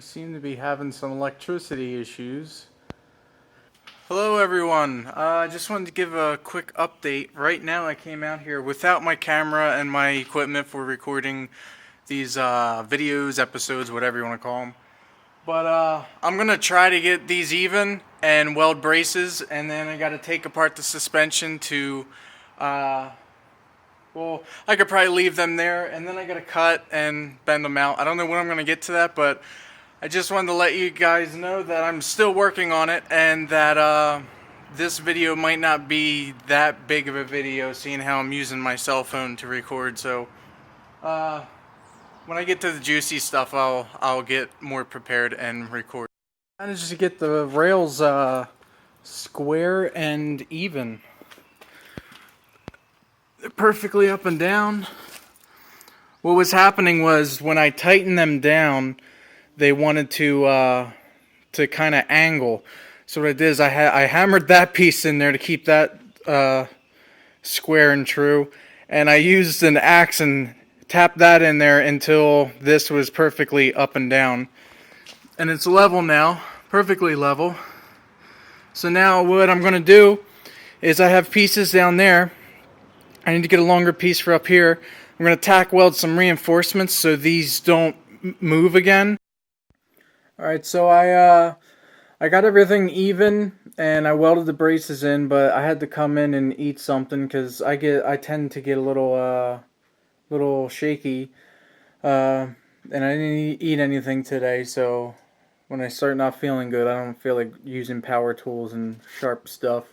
seem to be having some electricity issues. Hello everyone, I just wanted to give a quick update. Right now I came out here without my camera and my equipment for recording these videos, episodes, whatever you want to call them. But I'm going to try to get these even and weld braces, and then I got to take apart the suspension to, well, I could probably leave them there, and then I got to cut and bend them out. I don't know when I'm going to get to that, but I just wanted to let you guys know that I'm still working on it, and that this video might not be that big of a video, seeing how I'm using my cell phone to record. So when I get to the juicy stuff, I'll get more prepared and record. I managed to get the rails square and even. They're perfectly up and down. What was happening was when I tightened them down, they wanted to kind of angle. So what I did is I hammered that piece in there to keep that square and true, and I used an axe and tapped that in there until this was perfectly up and down. And it's level now, perfectly level. So now what I'm going to do is I have pieces down there. I need to get a longer piece for up here. I'm going to tack weld some reinforcements so these don't move again. Alright, so I got everything even and I welded the braces in, but I had to come in and eat something because I tend to get a little shaky, and I didn't eat anything today, so when I start not feeling good, I don't feel like using power tools and sharp stuff.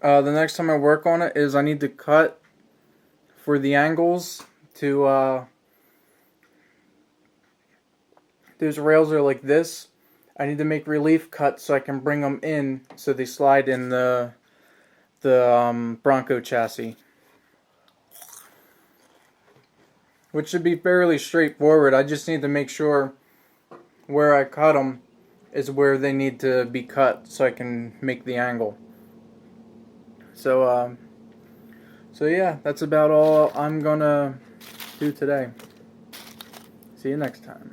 The next time I work on it is I need to cut for the angles to those rails are like this. I need to make relief cuts so I can bring them in so they slide in the Bronco chassis, which should be fairly straightforward. I just need to make sure where I cut them is where they need to be cut so I can make the angle. So yeah, that's about all I'm gonna do today. See you next time.